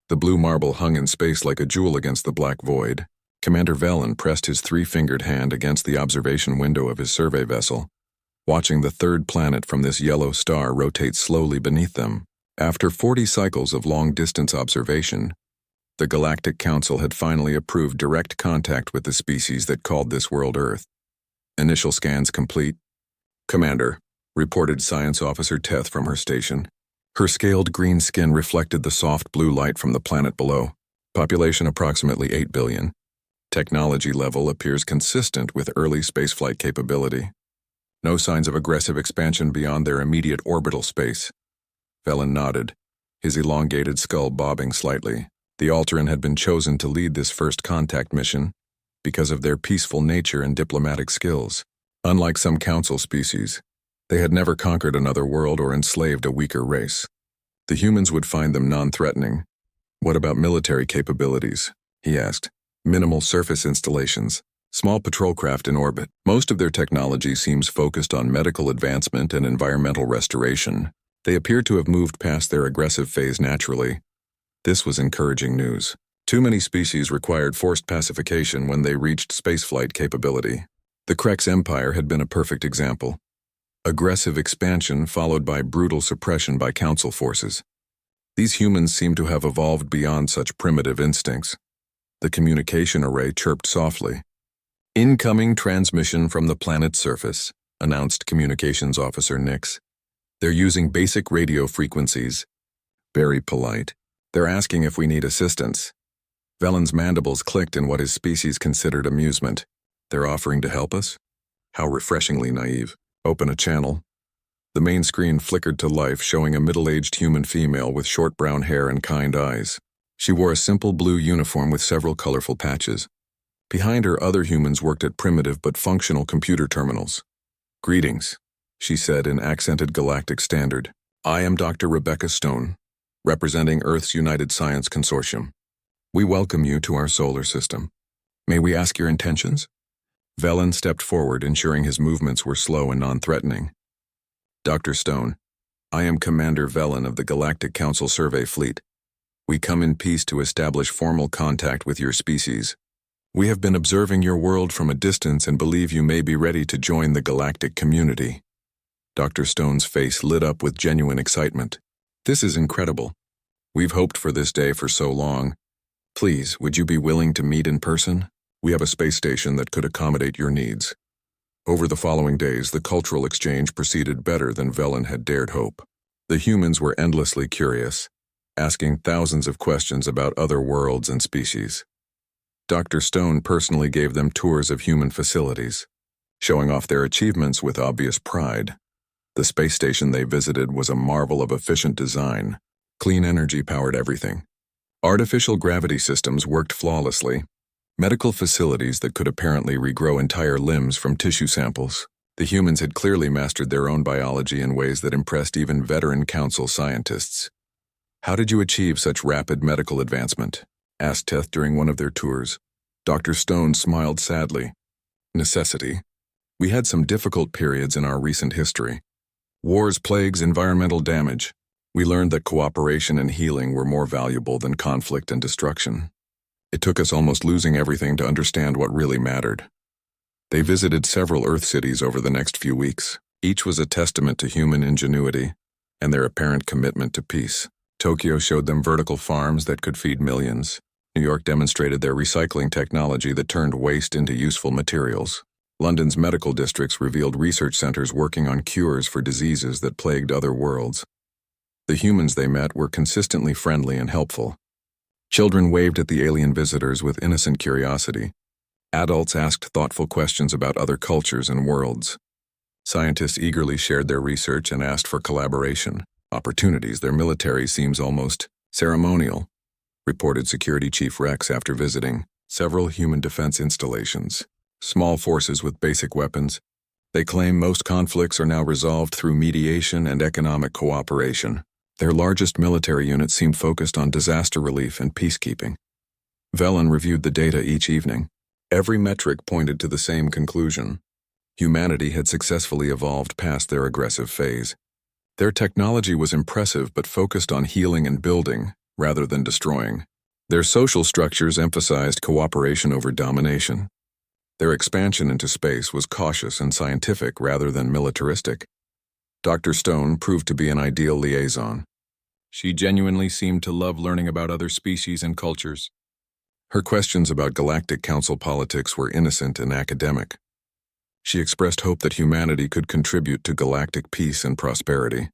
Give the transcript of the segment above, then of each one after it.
The blue marble hung in space like a jewel against the black void. Commander Velen pressed his three-fingered hand against the observation window of his survey vessel, watching the third planet from this yellow star rotate slowly beneath them. After 40 cycles of long-distance observation, the Galactic Council had finally approved direct contact with the species that called this world Earth. Initial scans complete. "Commander," reported Science Officer Teth from her station. Her scaled green skin reflected the soft blue light from the planet below. Population approximately 8 billion. Technology level appears consistent with early spaceflight capability. No signs of aggressive expansion beyond their immediate orbital space. Velen nodded, his elongated skull bobbing slightly. The Alteran had been chosen to lead this first contact mission because of their peaceful nature and diplomatic skills. Unlike some Council species, they had never conquered another world or enslaved a weaker race. The humans would find them non-threatening. "What about military capabilities?" he asked. "Minimal surface installations, small patrol craft in orbit. Most of their technology seems focused on medical advancement and environmental restoration. They appear to have moved past their aggressive phase naturally." This was encouraging news. Too many species required forced pacification when they reached spaceflight capability. The Krex Empire had been a perfect example. Aggressive expansion followed by brutal suppression by Council forces. These humans seemed to have evolved beyond such primitive instincts. The communication array chirped softly. "Incoming transmission from the planet's surface," announced Communications Officer Nix. "They're using basic radio frequencies." "Very polite. They're asking if we need assistance." Velen's mandibles clicked in what his species considered amusement. "They're offering to help us? How refreshingly naive. Open a channel." The main screen flickered to life, showing a middle-aged human female with short brown hair and kind eyes. She wore a simple blue uniform with several colorful patches. Behind her, other humans worked at primitive but functional computer terminals. "Greetings," she said in accented galactic standard. "I am Dr. Rebecca Stone, representing Earth's United Science Consortium. We welcome you to our solar system. May we ask your intentions?" Velen stepped forward, ensuring his movements were slow and non-threatening. "Dr. Stone, I am Commander Velen of the Galactic Council Survey Fleet. We come in peace to establish formal contact with your species. We have been observing your world from a distance and believe you may be ready to join the galactic community." Dr. Stone's face lit up with genuine excitement. "This is incredible. We've hoped for this day for so long. Please, would you be willing to meet in person? We have a space station that could accommodate your needs." Over the following days, the cultural exchange proceeded better than Velen had dared hope. The humans were endlessly curious, asking thousands of questions about other worlds and species. Dr. Stone personally gave them tours of human facilities, showing off their achievements with obvious pride. The space station they visited was a marvel of efficient design. Clean energy powered everything. Artificial gravity systems worked flawlessly. Medical facilities that could apparently regrow entire limbs from tissue samples. The humans had clearly mastered their own biology in ways that impressed even veteran Council scientists. "How did you achieve such rapid medical advancement?" asked Teth during one of their tours. Dr. Stone smiled sadly. "Necessity. We had some difficult periods in our recent history. Wars, plagues, environmental damage. We learned that cooperation and healing were more valuable than conflict and destruction. It took us almost losing everything to understand what really mattered." They visited several Earth cities over the next few weeks. Each was a testament to human ingenuity and their apparent commitment to peace. Tokyo showed them vertical farms that could feed millions. New York demonstrated their recycling technology that turned waste into useful materials. London's medical districts revealed research centers working on cures for diseases that plagued other worlds. The humans they met were consistently friendly and helpful. Children waved at the alien visitors with innocent curiosity. Adults asked thoughtful questions about other cultures and worlds. Scientists eagerly shared their research and asked for collaboration. Opportunities. Their military seems almost ceremonial, reported Security Chief Rex after visiting several human defense installations. Small forces with basic weapons. They claim most conflicts are now resolved through mediation and economic cooperation. Their largest military unit seemed focused on disaster relief and peacekeeping. Velen reviewed the data each evening. Every metric pointed to the same conclusion. Humanity had successfully evolved past their aggressive phase. Their technology was impressive but focused on healing and building, rather than destroying. Their social structures emphasized cooperation over domination. Their expansion into space was cautious and scientific rather than militaristic. Dr. Stone proved to be an ideal liaison. She genuinely seemed to love learning about other species and cultures. Her questions about Galactic Council politics were innocent and academic. She expressed hope that humanity could contribute to galactic peace and prosperity.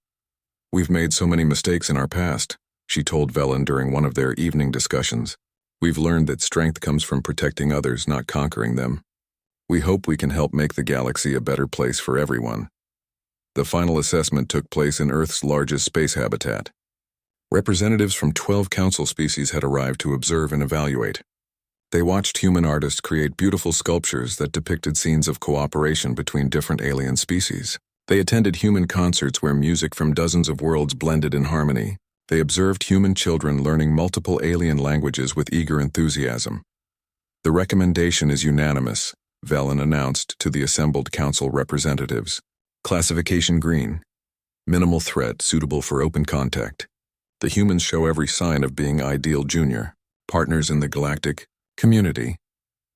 "We've made so many mistakes in our past," she told Velen during one of their evening discussions. "We've learned that strength comes from protecting others, not conquering them. We hope we can help make the galaxy a better place for everyone." The final assessment took place in Earth's largest space habitat. Representatives from 12 council species had arrived to observe and evaluate. They watched human artists create beautiful sculptures that depicted scenes of cooperation between different alien species. They attended human concerts where music from dozens of worlds blended in harmony. They observed human children learning multiple alien languages with eager enthusiasm. "The recommendation is unanimous," Velen announced to the assembled council representatives. "Classification green. Minimal threat, suitable for open contact. The humans show every sign of being ideal junior partners in the galactic community."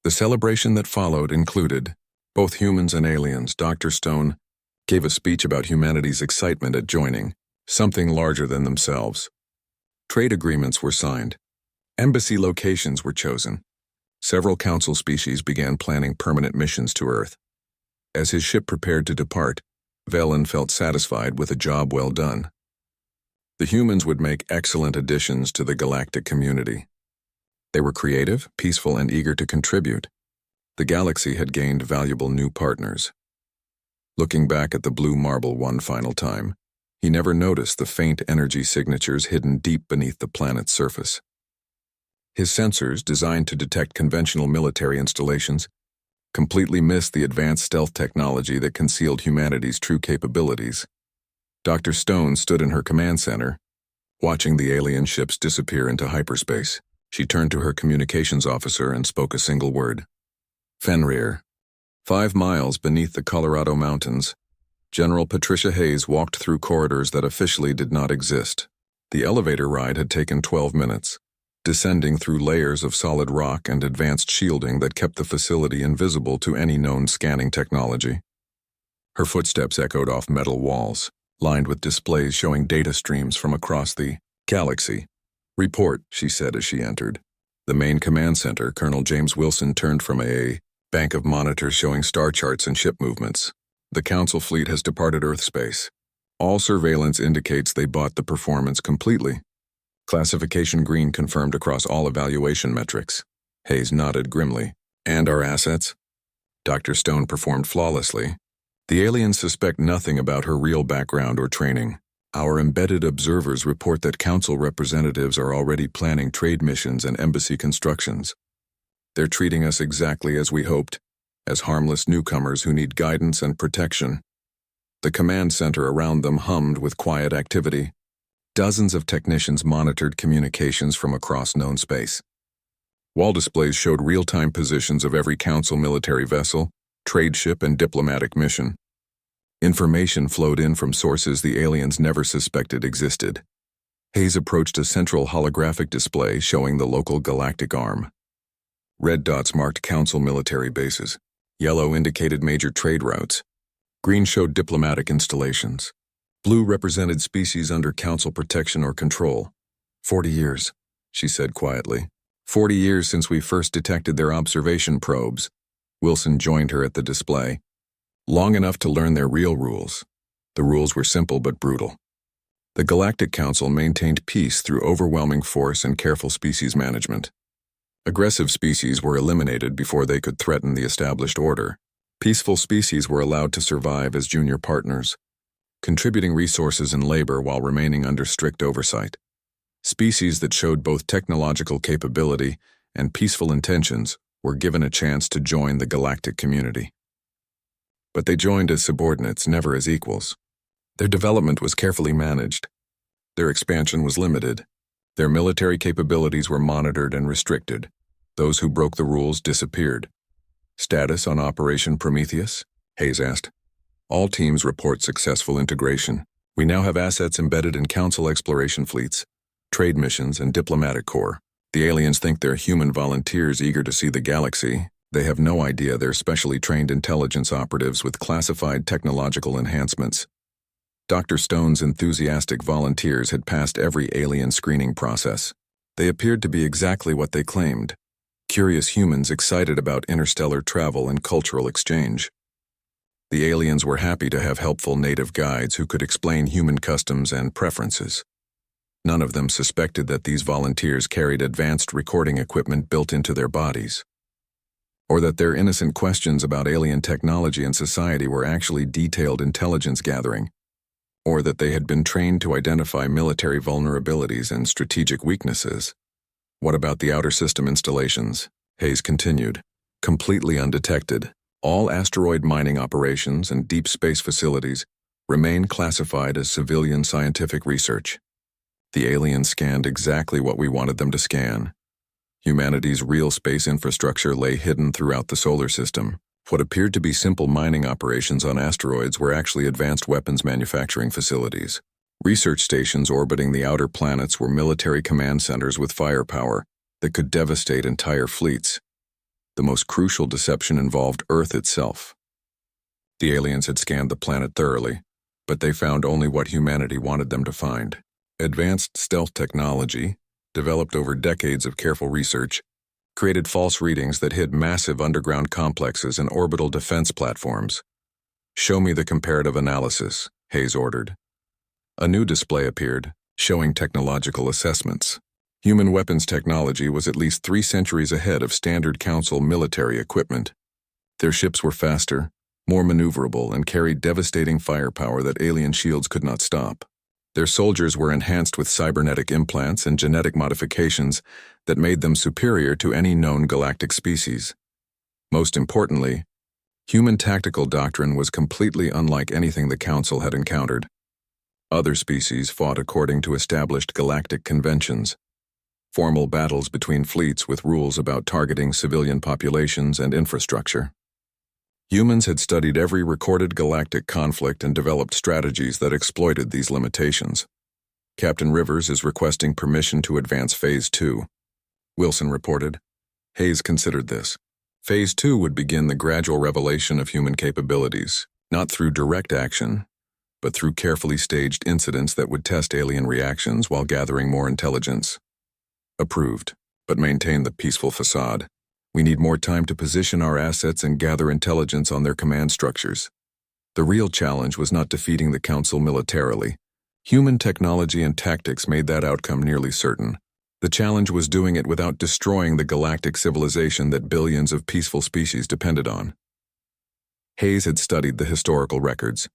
The celebration that followed included both humans and aliens. Dr. Stone gave a speech about humanity's excitement at joining something larger than themselves. Trade agreements were signed. Embassy locations were chosen. Several council species began planning permanent missions to Earth. As his ship prepared to depart, Velen felt satisfied with a job well done. The humans would make excellent additions to the galactic community. They were creative, peaceful, and eager to contribute. The galaxy had gained valuable new partners. Looking back at the blue marble one final time, he never noticed the faint energy signatures hidden deep beneath the planet's surface. His sensors, designed to detect conventional military installations, completely missed the advanced stealth technology that concealed humanity's true capabilities. Dr. Stone stood in her command center, watching the alien ships disappear into hyperspace. She turned to her communications officer and spoke a single word. "Fenrir." 5 miles beneath the Colorado mountains, General Patricia Hayes walked through corridors that officially did not exist. The elevator ride had taken 12 minutes, descending through layers of solid rock and advanced shielding that kept the facility invisible to any known scanning technology. Her footsteps echoed off metal walls, lined with displays showing data streams from across the galaxy. "Report," she said as she entered. The main command center, Colonel James Wilson, turned from a bank of monitors showing star charts and ship movements. "The Council fleet has departed Earth space. All surveillance indicates they bought the performance completely. Classification green confirmed across all evaluation metrics." Hayes nodded grimly. "And our assets?" Dr. Stone performed flawlessly. "The aliens suspect nothing about her real background or training. Our embedded observers report that Council representatives are already planning trade missions and embassy constructions. They're treating us exactly as we hoped, as harmless newcomers who need guidance and protection." The command center around them hummed with quiet activity. Dozens of technicians monitored communications from across known space. Wall displays showed real-time positions of every Council military vessel, trade ship, and diplomatic mission. Information flowed in from sources the aliens never suspected existed. Hayes approached a central holographic display showing the local galactic arm. Red dots marked Council military bases. Yellow indicated major trade routes. Green showed diplomatic installations. Blue represented species under Council protection or control. 40 years, she said quietly. 40 years since we first detected their observation probes." Wilson joined her at the display. "Long enough to learn their real rules." The rules were simple but brutal. The Galactic Council maintained peace through overwhelming force and careful species management. Aggressive species were eliminated before they could threaten the established order. Peaceful species were allowed to survive as junior partners, contributing resources and labor while remaining under strict oversight. Species that showed both technological capability and peaceful intentions were given a chance to join the galactic community. But they joined as subordinates, never as equals. Their development was carefully managed. Their expansion was limited. Their military capabilities were monitored and restricted. Those who broke the rules disappeared. "Status on Operation Prometheus?" Hayes asked. "All teams report successful integration. We now have assets embedded in Council exploration fleets. trade missions, and diplomatic corps. The aliens think they're human volunteers eager to see the galaxy. They have no idea they're specially trained intelligence operatives with classified technological enhancements. Dr. Stone's enthusiastic volunteers had passed every alien screening process. They appeared to be exactly what they claimed: curious humans excited about interstellar travel and cultural exchange. The aliens were happy to have helpful native guides who could explain human customs and preferences. None of them suspected that these volunteers carried advanced recording equipment built into their bodies, or that their innocent questions about alien technology and society were actually detailed intelligence gathering, or that they had been trained to identify military vulnerabilities and strategic weaknesses. What about the outer system installations? Hayes continued. Completely undetected, all asteroid mining operations and deep space facilities remain classified as civilian scientific research. The aliens scanned exactly what we wanted them to scan. Humanity's real space infrastructure lay hidden throughout the solar system. What appeared to be simple mining operations on asteroids were actually advanced weapons manufacturing facilities. Research stations orbiting the outer planets were military command centers with firepower that could devastate entire fleets. The most crucial deception involved Earth itself. The aliens had scanned the planet thoroughly, but they found only what humanity wanted them to find. Advanced stealth technology, developed over decades of careful research, created false readings that hid massive underground complexes and orbital defense platforms. "Show me the comparative analysis," Hayes ordered. A new display appeared, showing technological assessments. Human weapons technology was at least 3 centuries ahead of standard Council military equipment. Their ships were faster, more maneuverable, and carried devastating firepower that alien shields could not stop. Their soldiers were enhanced with cybernetic implants and genetic modifications that made them superior to any known galactic species. Most importantly, human tactical doctrine was completely unlike anything the Council had encountered. Other species fought according to established galactic conventions. Formal battles between fleets with rules about targeting civilian populations and infrastructure. Humans had studied every recorded galactic conflict and developed strategies that exploited these limitations. Captain Rivers is requesting permission to advance Phase 2. Wilson reported. Hayes considered this. Phase 2 would begin the gradual revelation of human capabilities, not through direct action, but through carefully staged incidents that would test alien reactions while gathering more intelligence. Approved, but maintain the peaceful facade. We need more time to position our assets and gather intelligence on their command structures. The real challenge was not defeating the Council militarily. Human technology and tactics made that outcome nearly certain. The challenge was doing it without destroying the galactic civilization that billions of peaceful species depended on. Hayes had studied the historical records.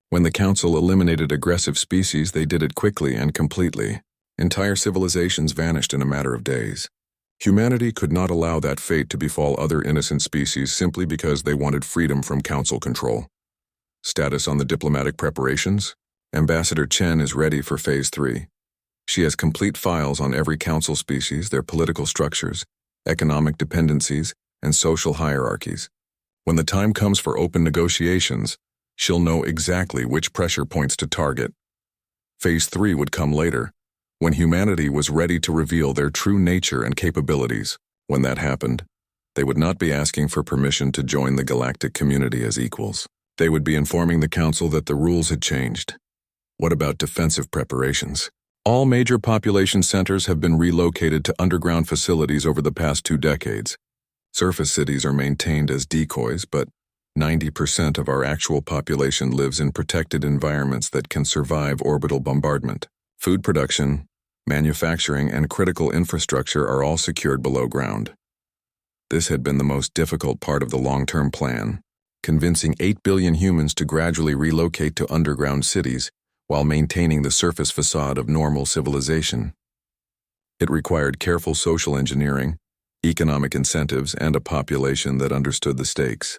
When the Council eliminated aggressive species, they did it quickly and completely. Entire civilizations vanished in a matter of days. Humanity could not allow that fate to befall other innocent species simply because they wanted freedom from Council control. Status on the diplomatic preparations? Ambassador Chen is ready for Phase 3. She has complete files on every Council species, their political structures, economic dependencies, and social hierarchies. When the time comes for open negotiations, she'll know exactly which pressure points to target. Phase 3 would come later, when humanity was ready to reveal their true nature and capabilities. When that happened, they would not be asking for permission to join the galactic community as equals. They would be informing the Council that the rules had changed. What about defensive preparations? All major population centers have been relocated to underground facilities over the past 2 decades. Surface cities are maintained as decoys, but 90% of our actual population lives in protected environments that can survive orbital bombardment. Food production, manufacturing, and critical infrastructure are all secured below ground. This had been the most difficult part of the long-term plan, convincing 8 billion humans to gradually relocate to underground cities while maintaining the surface facade of normal civilization. It required careful social engineering, economic incentives, and a population that understood the stakes.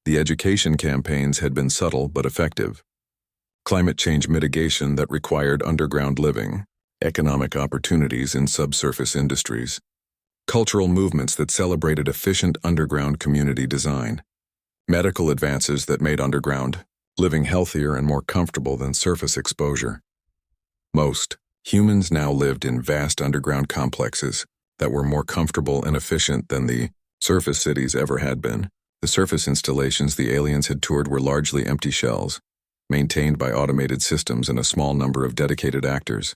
The education campaigns had been subtle but effective. Climate change mitigation that required underground living, economic opportunities in subsurface industries, cultural movements that celebrated efficient underground community design, medical advances that made underground living healthier and more comfortable than surface exposure. Most, Humans now lived in vast underground complexes that were more comfortable and efficient than the surface cities ever had been. The surface installations the aliens had toured were largely empty shells, maintained by automated systems and a small number of dedicated actors.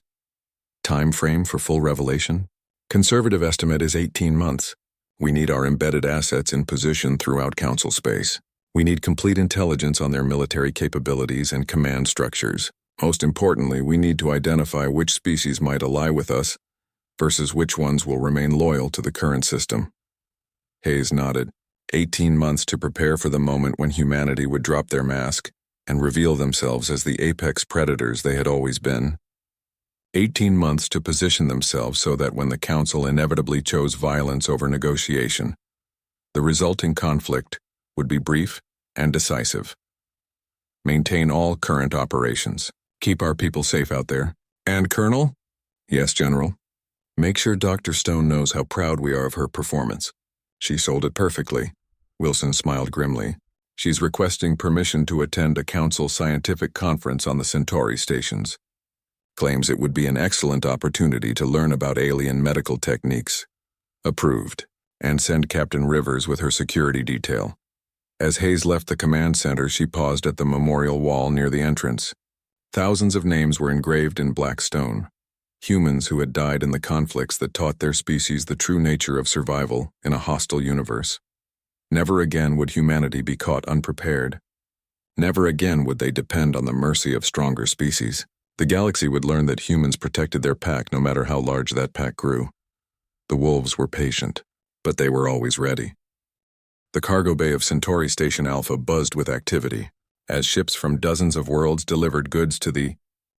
Time frame for full revelation? Conservative estimate is 18 months. We need our embedded assets in position throughout Council space. We need complete intelligence on their military capabilities and command structures. Most importantly, we need to identify which species might ally with us versus which ones will remain loyal to the current system. Hayes nodded. 18 months to prepare for the moment when humanity would drop their mask and reveal themselves as the apex predators they had always been. 18 months to position themselves so that when the Council inevitably chose violence over negotiation, the resulting conflict would be brief and decisive. Maintain all current operations. Keep our people safe out there. And Colonel? Yes, General. Make sure Dr. Stone knows how proud we are of her performance. She sold it perfectly. Wilson smiled grimly. She's requesting permission to attend a Council scientific conference on the Centauri stations. Claims it would be an excellent opportunity to learn about alien medical techniques. Approved. And send Captain Rivers with her security detail. As Hayes left the command center, she paused at the memorial wall near the entrance. Thousands of names were engraved in black stone. Humans who had died in the conflicts that taught their species the true nature of survival in a hostile universe. Never again would humanity be caught unprepared. Never again would they depend on the mercy of stronger species. The galaxy would learn that humans protected their pack no matter how large that pack grew. The wolves were patient, but they were always ready. The cargo bay of Centauri Station Alpha buzzed with activity, as ships from dozens of worlds delivered goods to the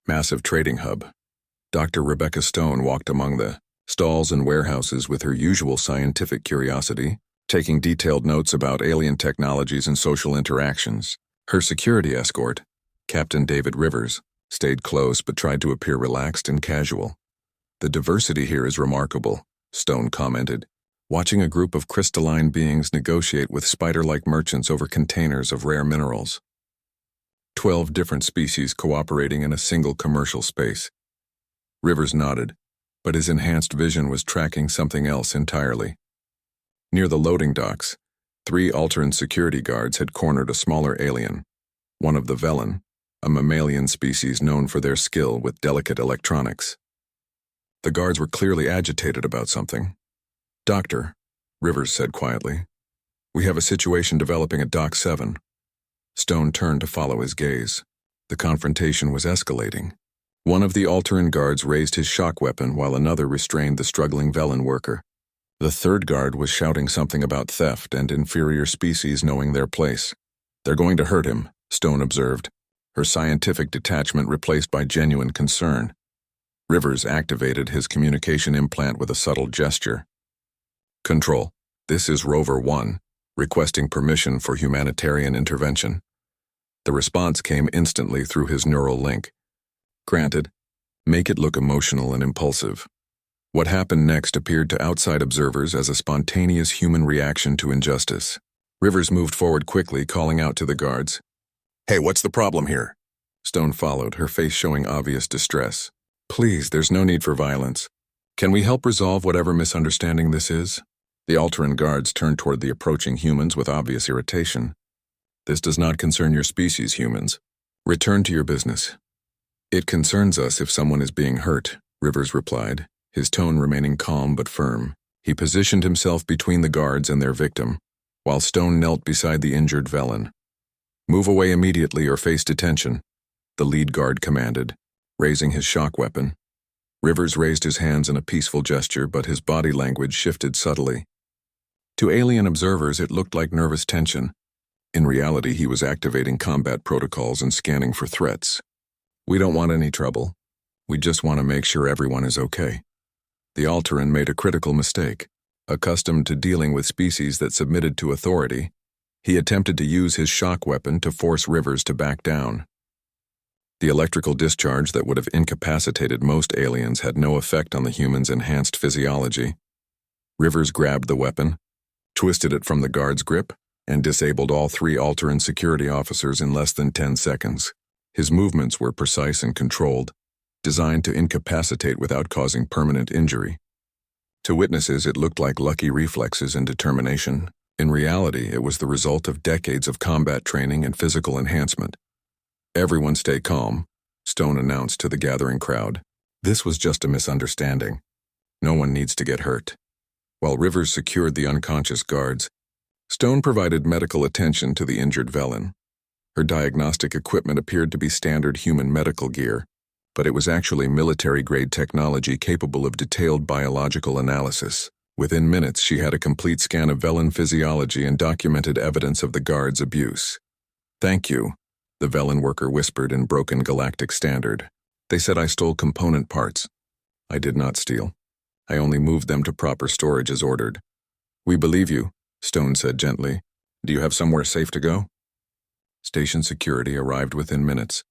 massive trading hub. Dr. Rebecca Stone walked among the stalls and warehouses with her usual scientific curiosity, taking detailed notes about alien technologies and social interactions. Her security escort, Captain David Rivers, stayed close but tried to appear relaxed and casual. The diversity here is remarkable, Stone commented, watching a group of crystalline beings negotiate with spider-like merchants over containers of rare minerals. 12 different species cooperating in a single commercial space. Rivers nodded, but his enhanced vision was tracking something else entirely. Near the loading docks, 3 Alteran security guards had cornered a smaller alien, one of the Velen, a mammalian species known for their skill with delicate electronics. The guards were clearly agitated about something. "Doctor," Rivers said quietly, "we have a situation developing at Dock 7. Stone turned to follow his gaze. The confrontation was escalating. One of the Alteran guards raised his shock weapon while another restrained the struggling Velen worker. The third guard was shouting something about theft and inferior species knowing their place. "They're going to hurt him," Stone observed, her scientific detachment replaced by genuine concern. Rivers activated his communication implant with a subtle gesture. "Control, this is Rover 1, requesting permission for humanitarian intervention." The response came instantly through his neural link. "Granted. Make it look emotional and impulsive." What happened next appeared to outside observers as a spontaneous human reaction to injustice. Rivers moved forward quickly, calling out to the guards. "Hey, what's the problem here?" Stone followed, her face showing obvious distress. "Please, there's no need for violence. Can we help resolve whatever misunderstanding this is?" The Alteran guards turned toward the approaching humans with obvious irritation. "This does not concern your species, humans. Return to your business." "It concerns us if someone is being hurt," Rivers replied, his tone remaining calm but firm. He positioned himself between the guards and their victim, while Stone knelt beside the injured Velen. "Move away immediately or face detention," the lead guard commanded, raising his shock weapon. Rivers raised his hands in a peaceful gesture, but his body language shifted subtly. To alien observers, it looked like nervous tension. In reality, he was activating combat protocols and scanning for threats. "We don't want any trouble. We just want to make sure everyone is okay." The Alteran made a critical mistake. Accustomed to dealing with species that submitted to authority, he attempted to use his shock weapon to force Rivers to back down. The electrical discharge that would have incapacitated most aliens had no effect on the human's enhanced physiology. Rivers grabbed the weapon, twisted it from the guard's grip, and disabled all 3 Alteran security officers in less than 10 seconds. His movements were precise and controlled, designed to incapacitate without causing permanent injury. To witnesses, it looked like lucky reflexes and determination. In reality, it was the result of decades of combat training and physical enhancement. "Everyone stay calm," Stone announced to the gathering crowd. "This was just a misunderstanding. No one needs to get hurt." While Rivers secured the unconscious guards, Stone provided medical attention to the injured Velen. Her diagnostic equipment appeared to be standard human medical gear, but it was actually military-grade technology capable of detailed biological analysis. Within minutes, she had a complete scan of Velen physiology and documented evidence of the guards' abuse. "Thank you," the Velen worker whispered in broken galactic standard. "They said I stole component parts. I did not steal. I only moved them to proper storage as ordered." "We believe you," Stone said gently. "Do you have somewhere safe to go?" Station security arrived within minutes,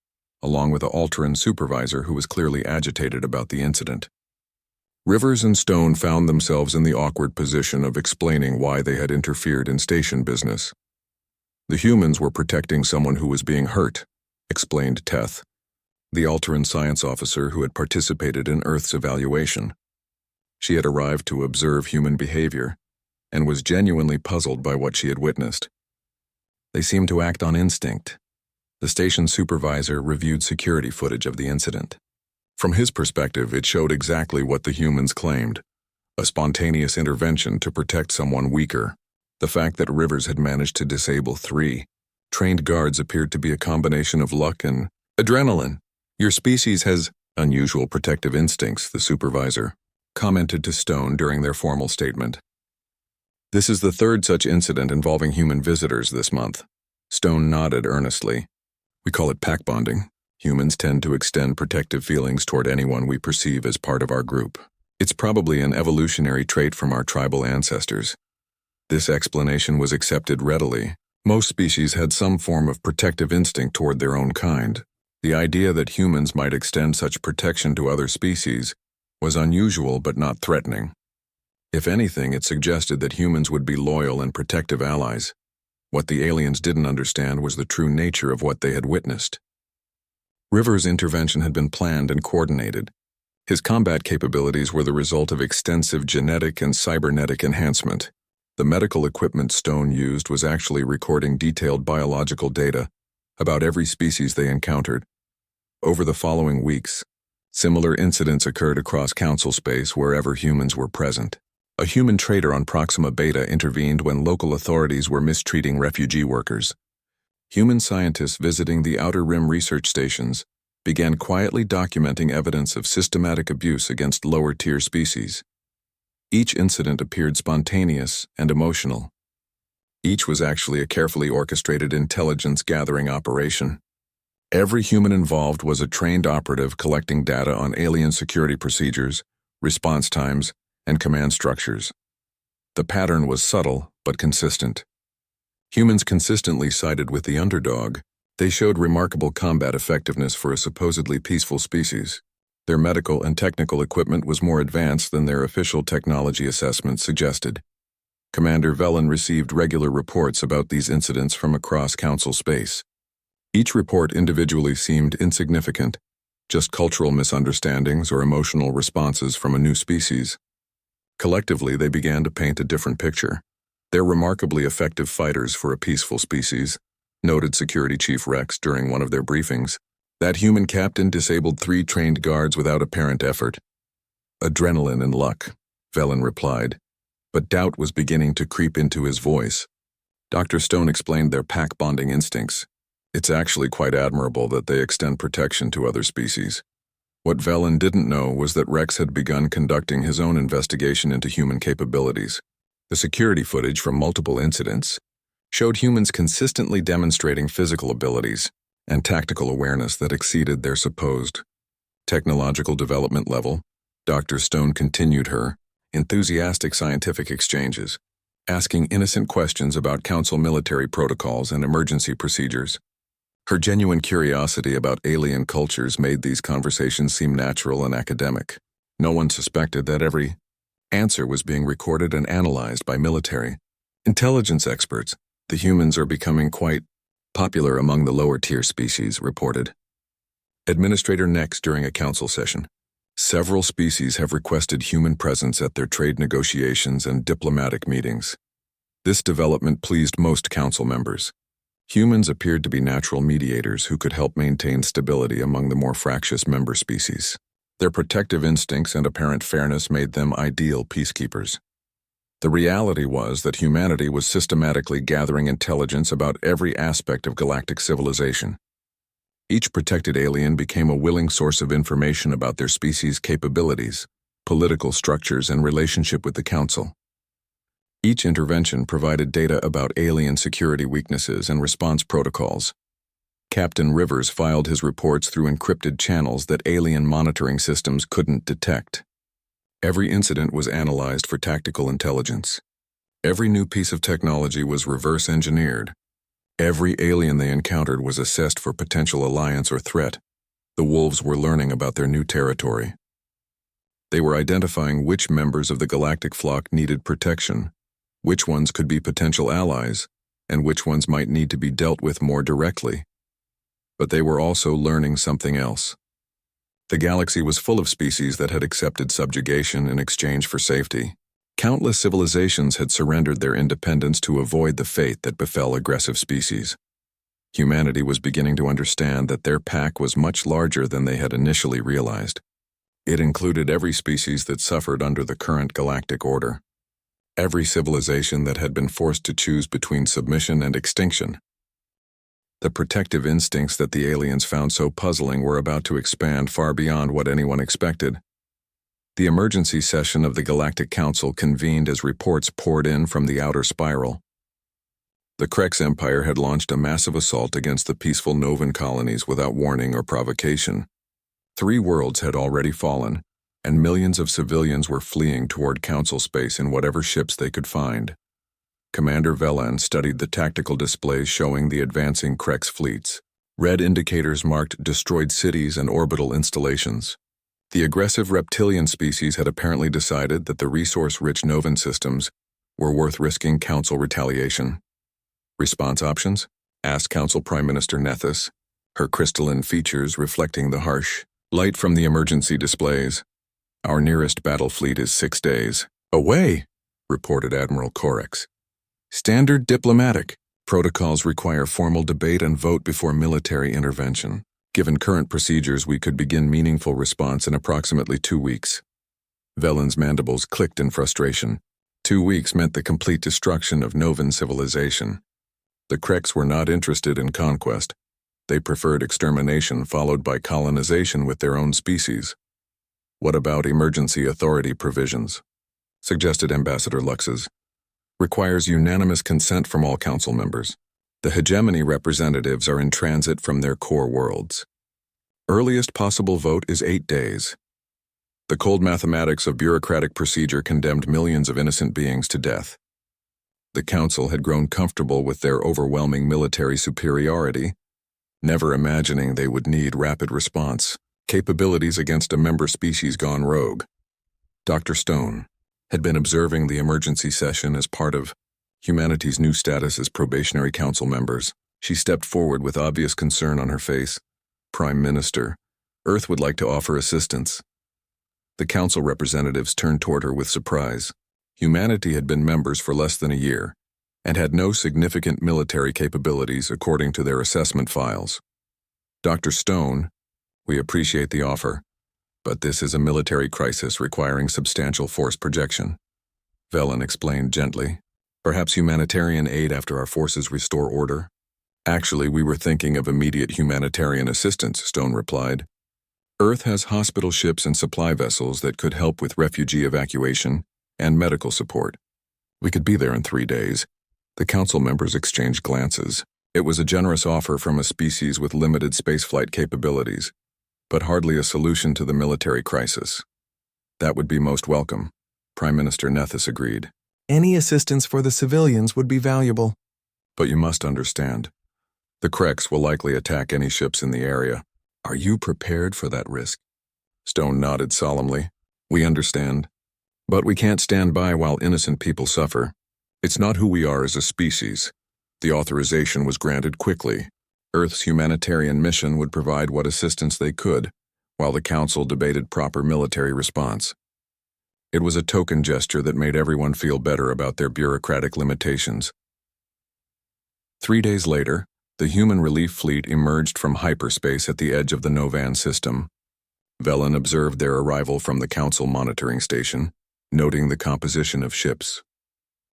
along with an Alteran supervisor who was clearly agitated about the incident. Rivers and Stone found themselves in the awkward position of explaining why they had interfered in station business. "The humans were protecting someone who was being hurt," explained Teth, the Alteran science officer who had participated in Earth's evaluation. She had arrived to observe human behavior and was genuinely puzzled by what she had witnessed. "They seemed to act on instinct." The station supervisor reviewed security footage of the incident. From his perspective, it showed exactly what the humans claimed: a spontaneous intervention to protect someone weaker. The fact that Rivers had managed to disable 3 trained guards appeared to be a combination of luck and adrenaline. "Your species has unusual protective instincts," the supervisor commented to Stone during their formal statement. "This is the 3rd such incident involving human visitors this month." Stone nodded earnestly. "We call it pack bonding. Humans tend to extend protective feelings toward anyone we perceive as part of our group. It's probably an evolutionary trait from our tribal ancestors." This explanation was accepted readily. Most species had some form of protective instinct toward their own kind. The idea that humans might extend such protection to other species was unusual but not threatening. If anything, it suggested that humans would be loyal and protective allies. What the aliens didn't understand was the true nature of what they had witnessed. Rivers' intervention had been planned and coordinated. His combat capabilities were the result of extensive genetic and cybernetic enhancement. The medical equipment Stone used was actually recording detailed biological data about every species they encountered. Over the following weeks, similar incidents occurred across Council space wherever humans were present. A human trader on Proxima Beta intervened when local authorities were mistreating refugee workers. Human scientists visiting the Outer Rim research stations began quietly documenting evidence of systematic abuse against lower-tier species. Each incident appeared spontaneous and emotional. Each was actually a carefully orchestrated intelligence-gathering operation. Every human involved was a trained operative collecting data on alien security procedures, response times, and command structures. The pattern was subtle but consistent. Humans consistently sided with the underdog. They showed remarkable combat effectiveness for a supposedly peaceful species. Their medical and technical equipment was more advanced than their official technology assessments suggested. Commander Velen received regular reports about these incidents from across Council space. Each report individually seemed insignificant, just cultural misunderstandings or emotional responses from a new species. Collectively, they began to paint a different picture. "They're remarkably effective fighters for a peaceful species," noted Security Chief Rex during one of their briefings. "That human captain disabled 3 trained guards without apparent effort." "Adrenaline and luck," Velen replied, but doubt was beginning to creep into his voice. Dr. Stone explained their pack bonding instincts. "It's actually quite admirable that they extend protection to other species." What Velen didn't know was that Rex had begun conducting his own investigation into human capabilities. The security footage from multiple incidents showed humans consistently demonstrating physical abilities and tactical awareness that exceeded their supposed technological development level. Dr. Stone continued her enthusiastic scientific exchanges, asking innocent questions about Council military protocols and emergency procedures. Her genuine curiosity about alien cultures made these conversations seem natural and academic. No one suspected that every answer was being recorded and analyzed by military intelligence experts. "The humans are becoming quite popular among the lower-tier species," reported Administrator next during a council session. Several species have requested human presence at their trade negotiations and diplomatic meetings. This development pleased most council members. Humans appeared to be natural mediators who could help maintain stability among the more fractious member species. Their protective instincts and apparent fairness made them ideal peacekeepers. The reality was that humanity was systematically gathering intelligence about every aspect of galactic civilization. Each protected alien became a willing source of information about their species' capabilities, political structures, and relationship with the Council. Each intervention provided data about alien security weaknesses and response protocols. Captain Rivers filed his reports through encrypted channels that alien monitoring systems couldn't detect. Every incident was analyzed for tactical intelligence. Every new piece of technology was reverse engineered. Every alien they encountered was assessed for potential alliance or threat. The wolves were learning about their new territory. They were identifying which members of the galactic flock needed protection, which ones could be potential allies, and which ones might need to be dealt with more directly. But they were also learning something else. The galaxy was full of species that had accepted subjugation in exchange for safety. Countless civilizations had surrendered their independence to avoid the fate that befell aggressive species. Humanity was beginning to understand that their pack was much larger than they had initially realized. It included every species that suffered under the current galactic order. Every civilization that had been forced to choose between submission and extinction. The protective instincts that the aliens found so puzzling were about to expand far beyond what anyone expected. The emergency session of the Galactic Council convened as reports poured in from the outer spiral. The Krex Empire had launched a massive assault against the peaceful Novan colonies without warning or provocation. 3 worlds had already fallen, and millions of civilians were fleeing toward Council space in whatever ships they could find. Commander Velan studied the tactical displays showing the advancing Krex fleets. Red indicators marked destroyed cities and orbital installations. The aggressive reptilian species had apparently decided that the resource-rich Novan systems were worth risking Council retaliation. Response options? Asked Council Prime Minister Nethys, her crystalline features reflecting the harsh light from the emergency displays. Our nearest battle fleet is 6 days away, reported Admiral Corex. Standard diplomatic protocols require formal debate and vote before military intervention. Given current procedures, we could begin meaningful response in approximately 2 weeks. Velan's mandibles clicked in frustration. 2 weeks meant the complete destruction of Novan civilization. The Krex were not interested in conquest. They preferred extermination followed by colonization with their own species. What about emergency authority provisions? Suggested Ambassador Luxes. Requires unanimous consent from all council members. The hegemony representatives are in transit from their core worlds. Earliest possible vote is 8 days. The cold mathematics of bureaucratic procedure condemned millions of innocent beings to death. The council had grown comfortable with their overwhelming military superiority, never imagining they would need rapid response capabilities against a member species gone rogue. Dr. Stone had been observing the emergency session as part of humanity's new status as probationary council members. She stepped forward with obvious concern on her face. Prime Minister, Earth would like to offer assistance. The council representatives turned toward her with surprise. Humanity had been members for less than a year and had no significant military capabilities according to their assessment files. Dr. Stone, we appreciate the offer, but this is a military crisis requiring substantial force projection. Velan explained gently. Perhaps humanitarian aid after our forces restore order? Actually, we were thinking of immediate humanitarian assistance, Stone replied. Earth has hospital ships and supply vessels that could help with refugee evacuation and medical support. We could be there in 3 days. The council members exchanged glances. It was a generous offer from a species with limited spaceflight capabilities, but hardly a solution to the military crisis. That would be most welcome, Prime Minister Nethys agreed. Any assistance for the civilians would be valuable. But you must understand, the Krex will likely attack any ships in the area. Are you prepared for that risk? Stone nodded solemnly. We understand. But we can't stand by while innocent people suffer. It's not who we are as a species. The authorization was granted quickly. Earth's humanitarian mission would provide what assistance they could, while the Council debated proper military response. It was a token gesture that made everyone feel better about their bureaucratic limitations. 3 days later, the human relief fleet emerged from hyperspace at the edge of the Novan system. Velen observed their arrival from the Council monitoring station, noting the composition of ships.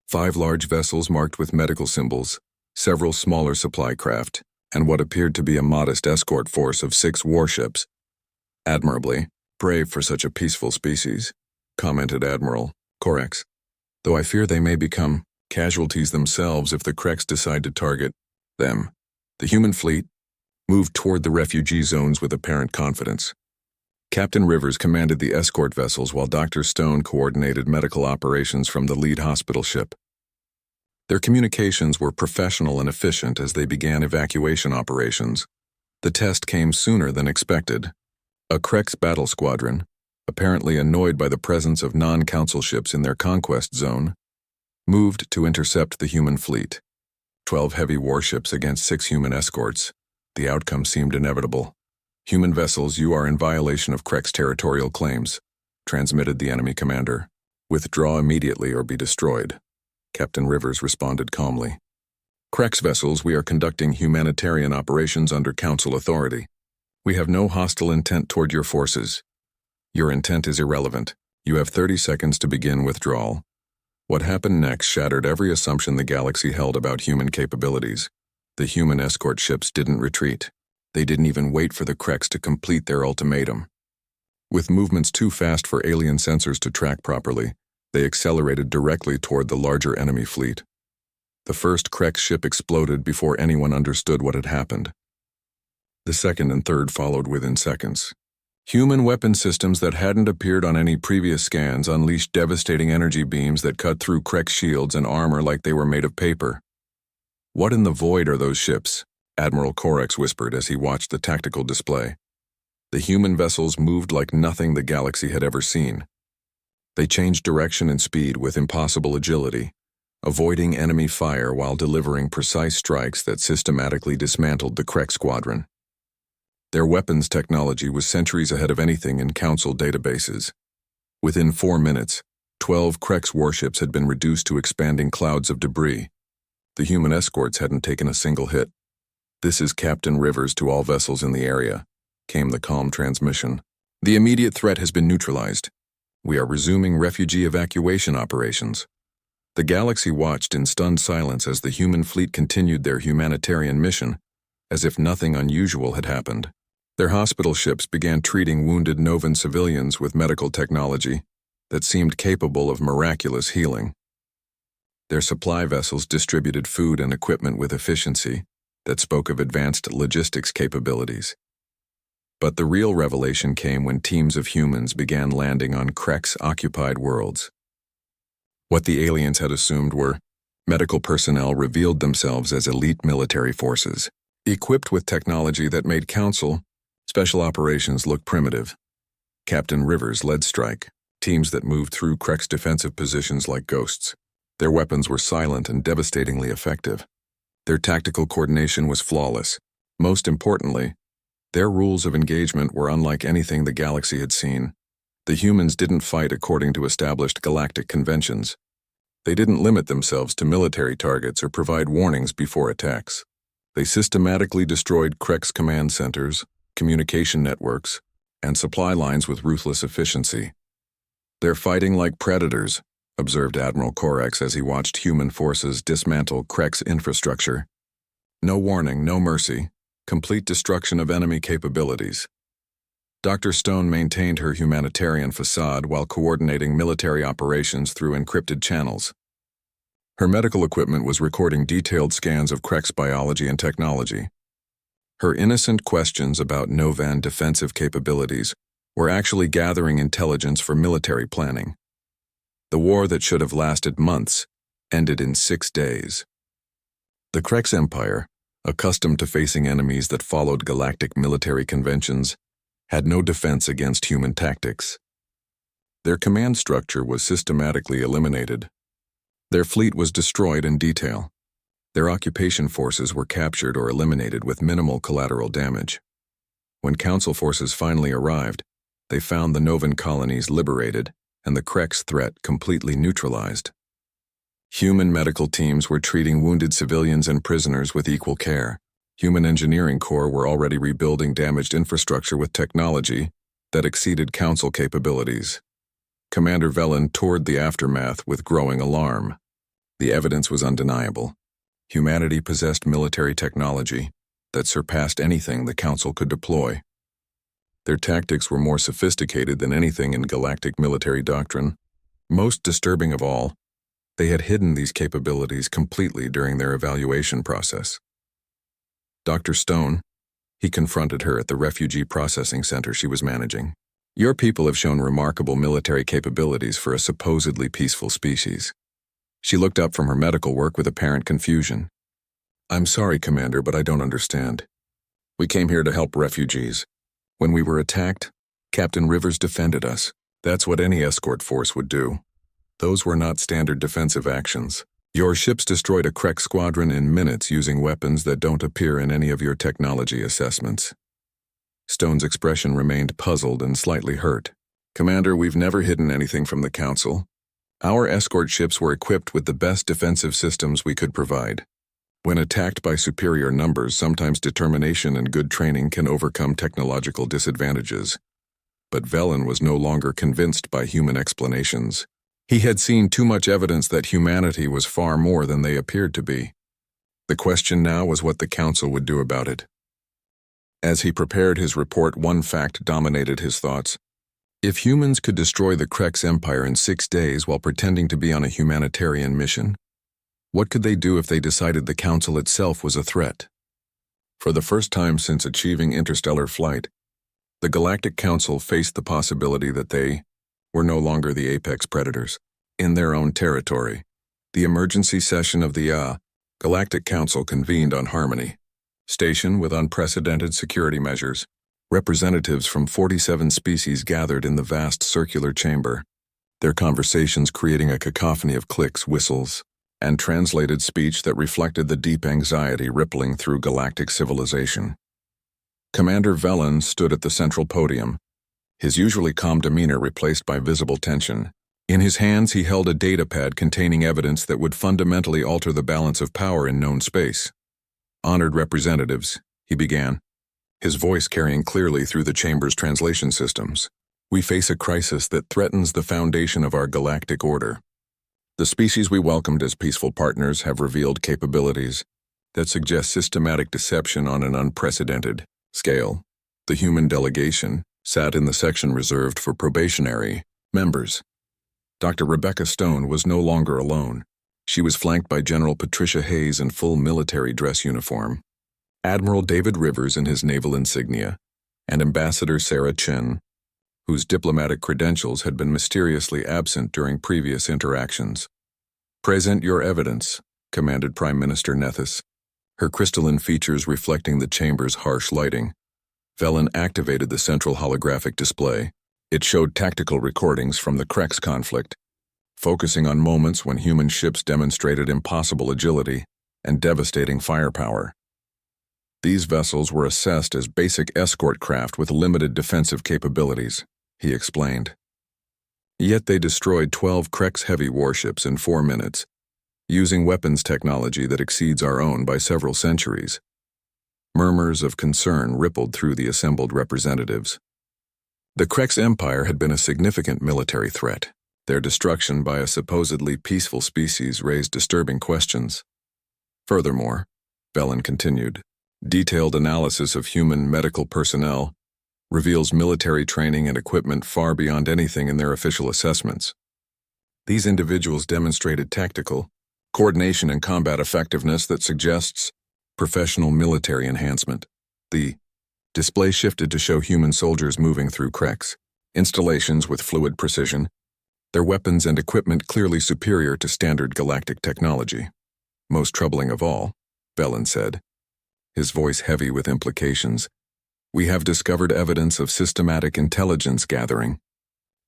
5 large vessels marked with medical symbols, several smaller supply craft, and what appeared to be a modest escort force of 6 warships. "Admirably brave for such a peaceful species," commented Admiral Corex, "though I fear they may become casualties themselves if the Krex decide to target them." The human fleet moved toward the refugee zones with apparent confidence. Captain Rivers commanded the escort vessels while Dr. Stone coordinated medical operations from the lead hospital ship. Their communications were professional and efficient as they began evacuation operations. The test came sooner than expected. A Krex battle squadron, apparently annoyed by the presence of non-council ships in their conquest zone, moved to intercept the human fleet. 12 heavy warships against 6 human escorts. The outcome seemed inevitable. "Human vessels, you are in violation of Krex territorial claims," transmitted the enemy commander. "Withdraw immediately or be destroyed." Captain Rivers responded calmly. "Krex vessels, we are conducting humanitarian operations under Council authority. We have no hostile intent toward your forces. Your intent is irrelevant. You have 30 seconds to begin withdrawal." What happened next shattered every assumption the galaxy held about human capabilities. The human escort ships didn't retreat. They didn't even wait for the Krex to complete their ultimatum. With movements too fast for alien sensors to track properly, they accelerated directly toward the larger enemy fleet. The first Krex ship exploded before anyone understood what had happened. The second and third followed within seconds. Human weapon systems that hadn't appeared on any previous scans unleashed devastating energy beams that cut through Krex shields and armor like they were made of paper. "What in the void are those ships?" Admiral Corex whispered as he watched the tactical display. The human vessels moved like nothing the galaxy had ever seen. They changed direction and speed with impossible agility, avoiding enemy fire while delivering precise strikes that systematically dismantled the Krex squadron. Their weapons technology was centuries ahead of anything in Council databases. Within 4 minutes, 12 Krex warships had been reduced to expanding clouds of debris. The human escorts hadn't taken a single hit. "This is Captain Rivers to all vessels in the area," came the calm transmission. "The immediate threat has been neutralized. We are resuming refugee evacuation operations." The galaxy watched in stunned silence as the human fleet continued their humanitarian mission, as if nothing unusual had happened. Their hospital ships began treating wounded Novan civilians with medical technology that seemed capable of miraculous healing. Their supply vessels distributed food and equipment with efficiency that spoke of advanced logistics capabilities. But the real revelation came when teams of humans began landing on Krex-occupied worlds. What the aliens had assumed were medical personnel revealed themselves as elite military forces, equipped with technology that made Council special operations look primitive. Captain Rivers led strike, teams that moved through Krex defensive positions like ghosts. Their weapons were silent and devastatingly effective. Their tactical coordination was flawless. Most importantly, their rules of engagement were unlike anything the galaxy had seen. The humans didn't fight according to established galactic conventions. They didn't limit themselves to military targets or provide warnings before attacks. They systematically destroyed Krex command centers, communication networks, and supply lines with ruthless efficiency. "They're fighting like predators," observed Admiral Corex as he watched human forces dismantle Krex infrastructure. "No warning, no mercy, complete destruction of enemy capabilities." Dr. Stone maintained her humanitarian facade while coordinating military operations through encrypted channels. Her medical equipment was recording detailed scans of Krex biology and technology. Her innocent questions about Novan defensive capabilities were actually gathering intelligence for military planning. The war that should have lasted months ended in 6 days. The Krex Empire, accustomed to facing enemies that followed galactic military conventions, had no defense against human tactics. Their command structure was systematically eliminated. Their fleet was destroyed in detail. Their occupation forces were captured or eliminated with minimal collateral damage. When Council forces finally arrived, they found the Novan colonies liberated and the Krex threat completely neutralized. Human medical teams were treating wounded civilians and prisoners with equal care. Human engineering corps were already rebuilding damaged infrastructure with technology that exceeded Council capabilities. Commander Velen toured the aftermath with growing alarm. The evidence was undeniable. Humanity possessed military technology that surpassed anything the Council could deploy. Their tactics were more sophisticated than anything in galactic military doctrine. Most disturbing of all, they had hidden these capabilities completely during their evaluation process. Dr. Stone, he confronted her at the refugee processing center she was managing. Your people have shown remarkable military capabilities for a supposedly peaceful species. She looked up from her medical work with apparent confusion. I'm sorry, Commander, but I don't understand. We came here to help refugees. When we were attacked, Captain Rivers defended us. That's what any escort force would do. Those were not standard defensive actions. Your ships destroyed a Krex squadron in minutes using weapons that don't appear in any of your technology assessments. Stone's expression remained puzzled and slightly hurt. Commander, we've never hidden anything from the Council. Our escort ships were equipped with the best defensive systems we could provide. When attacked by superior numbers, sometimes determination and good training can overcome technological disadvantages. But Velen was no longer convinced by human explanations. He had seen too much evidence that humanity was far more than they appeared to be. The question now was what the Council would do about it. As he prepared his report, one fact dominated his thoughts. If humans could destroy the Krex Empire in 6 days while pretending to be on a humanitarian mission, what could they do if they decided the Council itself was a threat? For the first time since achieving interstellar flight, the Galactic Council faced the possibility that they were no longer the apex predators. In their own territory, the emergency session of the Galactic Council convened on Harmony Station with unprecedented security measures. Representatives from 47 species gathered in the vast circular chamber, their conversations creating a cacophony of clicks, whistles, and translated speech that reflected the deep anxiety rippling through galactic civilization. Commander Velen stood at the central podium, his usually calm demeanor replaced by visible tension. In his hands he held a datapad containing evidence that would fundamentally alter the balance of power in known space. Honored representatives, he began, his voice carrying clearly through the chamber's translation systems. We face a crisis that threatens the foundation of our galactic order. The species we welcomed as peaceful partners have revealed capabilities that suggest systematic deception on an unprecedented scale. The human delegation sat in the section reserved for probationary members. Dr. Rebecca Stone was no longer alone. She was flanked by General Patricia Hayes in full military dress uniform, Admiral David Rivers in his naval insignia, and Ambassador Sarah Chen, whose diplomatic credentials had been mysteriously absent during previous interactions. Present your evidence, commanded Prime Minister Nethys, her crystalline features reflecting the chamber's harsh lighting. Velen activated the central holographic display. It showed tactical recordings from the Krex conflict, focusing on moments when human ships demonstrated impossible agility and devastating firepower. These vessels were assessed as basic escort craft with limited defensive capabilities, he explained. Yet they destroyed 12 Krex heavy warships in 4 minutes, using weapons technology that exceeds our own by several centuries. Murmurs of concern rippled through the assembled representatives. The Krex Empire had been a significant military threat. Their destruction by a supposedly peaceful species raised disturbing questions. Furthermore, Velen continued, detailed analysis of human medical personnel reveals military training and equipment far beyond anything in their official assessments. These individuals demonstrated tactical coordination and combat effectiveness that suggests professional military enhancement. The display shifted to show human soldiers moving through Krex installations with fluid precision, their weapons and equipment clearly superior to standard galactic technology. Most troubling of all, Velen said, his voice heavy with implications, we have discovered evidence of systematic intelligence gathering.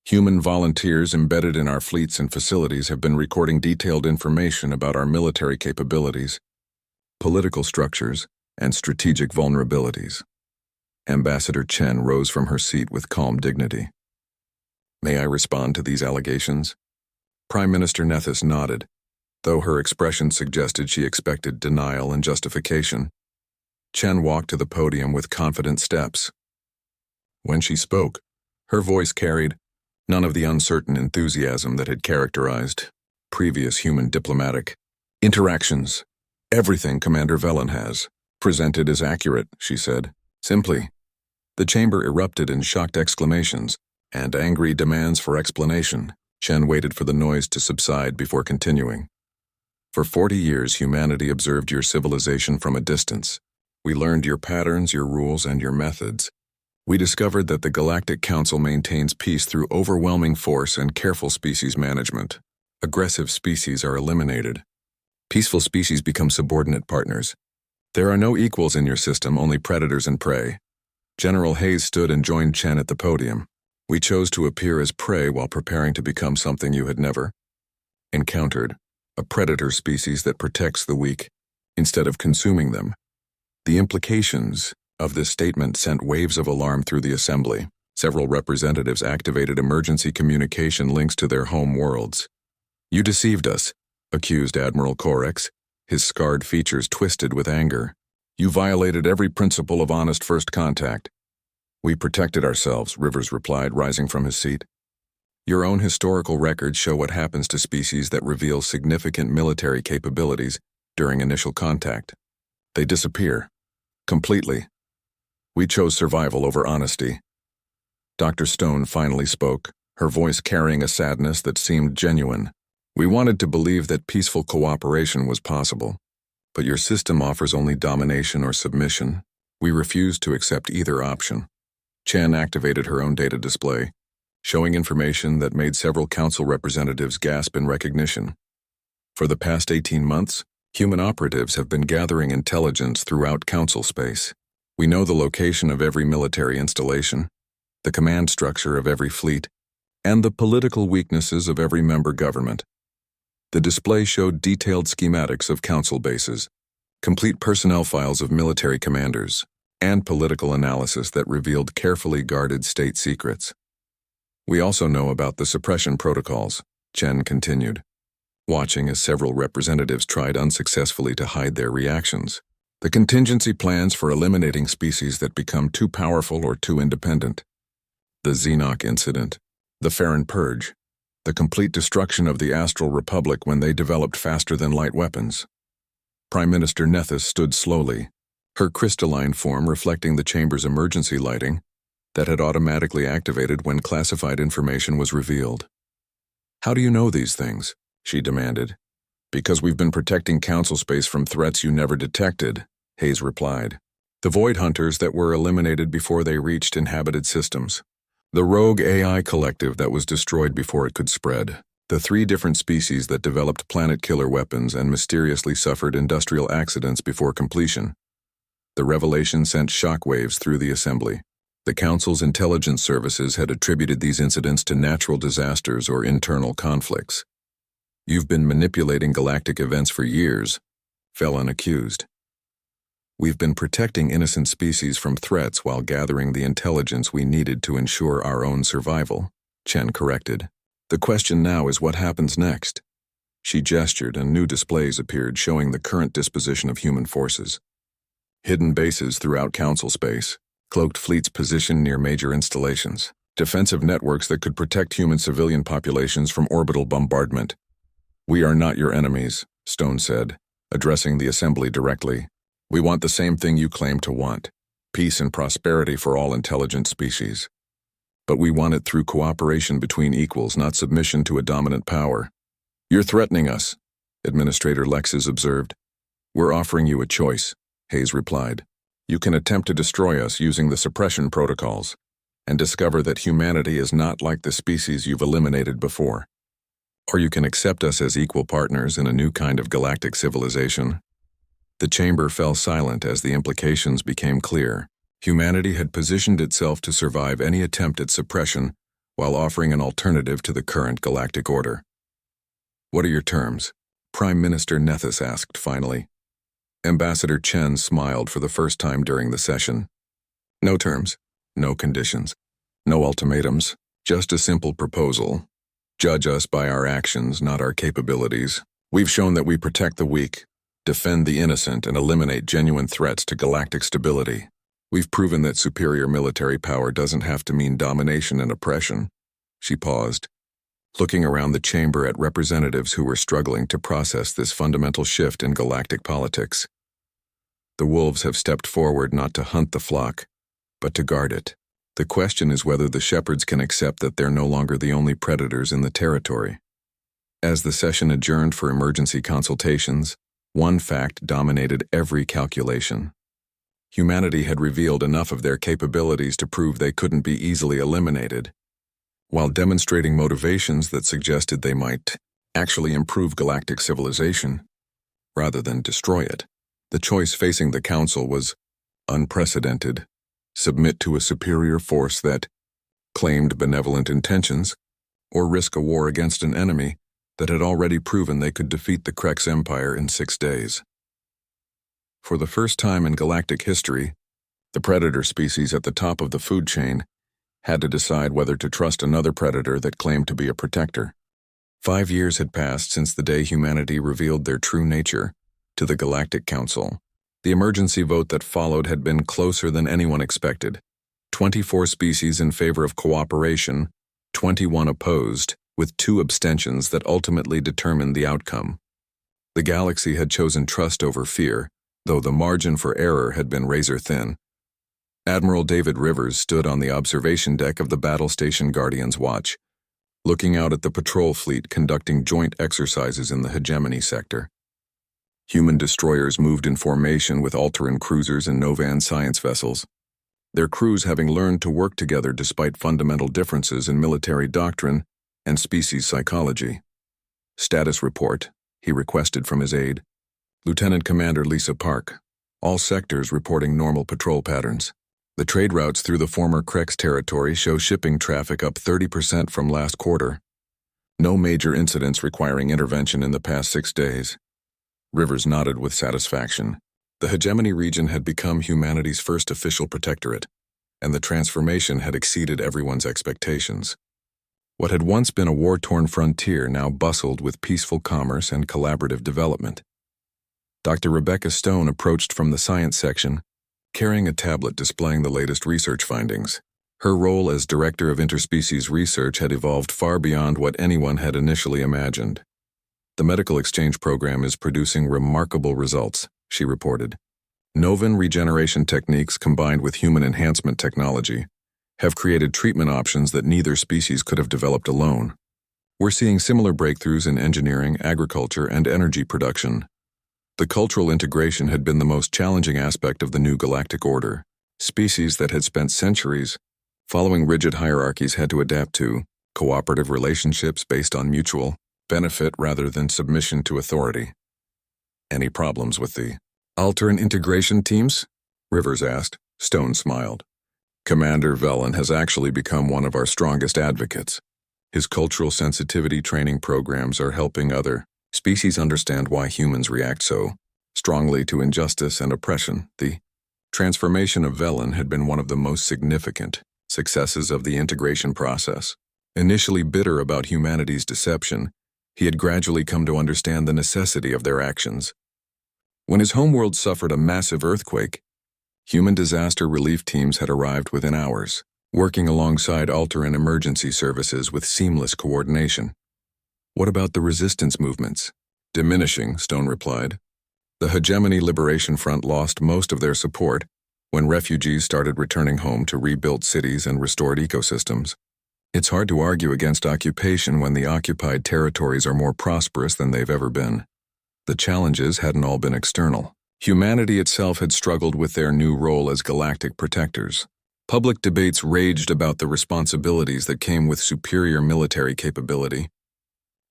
Human volunteers embedded in our fleets and facilities have been recording detailed information about our military capabilities, political structures, and strategic vulnerabilities. Ambassador Chen rose from her seat with calm dignity. May I respond to these allegations? Prime Minister Nethys nodded, though her expression suggested she expected denial and justification. Chen walked to the podium with confident steps. When she spoke, her voice carried none of the uncertain enthusiasm that had characterized previous human diplomatic interactions. Everything Commander Velen has presented is accurate, she said, simply. The chamber erupted in shocked exclamations and angry demands for explanation. Chen waited for the noise to subside before continuing. For 40 years, humanity observed your civilization from a distance. We learned your patterns, your rules, and your methods. We discovered that the Galactic Council maintains peace through overwhelming force and careful species management. Aggressive species are eliminated. Peaceful species become subordinate partners. There are no equals in your system, only predators and prey. General Hayes stood and joined Chen at the podium. We chose to appear as prey while preparing to become something you had never encountered, a predator species that protects the weak instead of consuming them. The implications of this statement sent waves of alarm through the assembly. Several representatives activated emergency communication links to their home worlds. You deceived us, accused Admiral Corex, his scarred features twisted with anger. You violated every principle of honest first contact. We protected ourselves, Rivers replied, rising from his seat. Your own historical records show what happens to species that reveal significant military capabilities during initial contact. They disappear. Completely. We chose survival over honesty. Dr. Stone finally spoke, her voice carrying a sadness that seemed genuine. We wanted to believe that peaceful cooperation was possible, but your system offers only domination or submission. We refused to accept either option. Chen activated her own data display, showing information that made several council representatives gasp in recognition. For the past 18 months, human operatives have been gathering intelligence throughout council space. We know the location of every military installation, the command structure of every fleet, and the political weaknesses of every member government. The display showed detailed schematics of council bases, complete personnel files of military commanders, and political analysis that revealed carefully guarded state secrets. We also know about the suppression protocols, Chen continued, watching as several representatives tried unsuccessfully to hide their reactions. The contingency plans for eliminating species that become too powerful or too independent. The Xenoc incident, the Farron Purge, the complete destruction of the Astral Republic when they developed faster-than-light weapons. Prime Minister Nethys stood slowly, her crystalline form reflecting the chamber's emergency lighting that had automatically activated when classified information was revealed. How do you know these things? She demanded. Because we've been protecting council space from threats you never detected, Hayes replied. The Void Hunters that were eliminated before they reached inhabited systems. The rogue AI collective that was destroyed before it could spread. The 3 different species that developed planet-killer weapons and mysteriously suffered industrial accidents before completion. The revelation sent shockwaves through the assembly. The Council's intelligence services had attributed these incidents to natural disasters or internal conflicts. You've been manipulating galactic events for years, Velen accused. We've been protecting innocent species from threats while gathering the intelligence we needed to ensure our own survival, Chen corrected. The question now is what happens next. She gestured and new displays appeared showing the current disposition of human forces. Hidden bases throughout council space, cloaked fleets positioned near major installations, defensive networks that could protect human civilian populations from orbital bombardment. We are not your enemies, Stone said, addressing the assembly directly. We want the same thing you claim to want, peace and prosperity for all intelligent species. But we want it through cooperation between equals, not submission to a dominant power. You're threatening us, Administrator Lexes observed. We're offering you a choice, Hayes replied. You can attempt to destroy us using the suppression protocols, and discover that humanity is not like the species you've eliminated before. Or you can accept us as equal partners in a new kind of galactic civilization. The chamber fell silent as the implications became clear. Humanity had positioned itself to survive any attempt at suppression while offering an alternative to the current galactic order. What are your terms? Prime Minister Nethys asked finally. Ambassador Chen smiled for the first time during the session. No terms, no conditions, no ultimatums, just a simple proposal. Judge us by our actions, not our capabilities. We've shown that we protect the weak, defend the innocent, and eliminate genuine threats to galactic stability. We've proven that superior military power doesn't have to mean domination and oppression. She paused, looking around the chamber at representatives who were struggling to process this fundamental shift in galactic politics. The wolves have stepped forward not to hunt the flock, but to guard it. The question is whether the shepherds can accept that they're no longer the only predators in the territory. As the session adjourned for emergency consultations, one fact dominated every calculation. Humanity had revealed enough of their capabilities to prove they couldn't be easily eliminated, while demonstrating motivations that suggested they might actually improve galactic civilization, rather than destroy it. The choice facing the Council was unprecedented: submit to a superior force that claimed benevolent intentions, or risk a war against an enemy that had already proven they could defeat the Krex Empire in 6 days. For the first time in galactic history, the predator species at the top of the food chain had to decide whether to trust another predator that claimed to be a protector. 5 years had passed since the day humanity revealed their true nature to the Galactic Council. The emergency vote that followed had been closer than anyone expected. 24 species in favor of cooperation, 21 opposed, with 2 abstentions that ultimately determined the outcome. The galaxy had chosen trust over fear, though the margin for error had been razor-thin. Admiral David Rivers stood on the observation deck of the Battle Station Guardian's watch, looking out at the patrol fleet conducting joint exercises in the hegemony sector. Human destroyers moved in formation with Alteran cruisers and Novan science vessels, their crews having learned to work together despite fundamental differences in military doctrine and species psychology. Status report, he requested from his aide. Lieutenant Commander Lisa Park. All sectors reporting normal patrol patterns. The trade routes through the former Krex territory show shipping traffic up 30% from last quarter. No major incidents requiring intervention in the past 6 days. Rivers nodded with satisfaction. The hegemony region had become humanity's first official protectorate, and the transformation had exceeded everyone's expectations. What had once been a war-torn frontier now bustled with peaceful commerce and collaborative development. Dr. Rebecca Stone approached from the science section, carrying a tablet displaying the latest research findings. Her role as Director of Interspecies Research had evolved far beyond what anyone had initially imagined. The medical exchange program is producing remarkable results, she reported. Novan regeneration techniques combined with human enhancement technology have created treatment options that neither species could have developed alone. We're seeing similar breakthroughs in engineering, agriculture, and energy production. The cultural integration had been the most challenging aspect of the new galactic order. Species that had spent centuries following rigid hierarchies had to adapt to cooperative relationships based on mutual benefit rather than submission to authority. Any problems with the Alteran integration teams? Rivers asked. Stone smiled. Commander Velen has actually become one of our strongest advocates. His cultural sensitivity training programs are helping other species understand why humans react so strongly to injustice and oppression. The transformation of Velen had been one of the most significant successes of the integration process. Initially bitter about humanity's deception, he had gradually come to understand the necessity of their actions. When his homeworld suffered a massive earthquake, human disaster relief teams had arrived within hours, working alongside Alteran emergency services with seamless coordination. What about the resistance movements? Diminishing, Stone replied. The Hegemony Liberation Front lost most of their support when refugees started returning home to rebuilt cities and restored ecosystems. It's hard to argue against occupation when the occupied territories are more prosperous than they've ever been. The challenges hadn't all been external. Humanity itself had struggled with their new role as galactic protectors. Public debates raged about the responsibilities that came with superior military capability.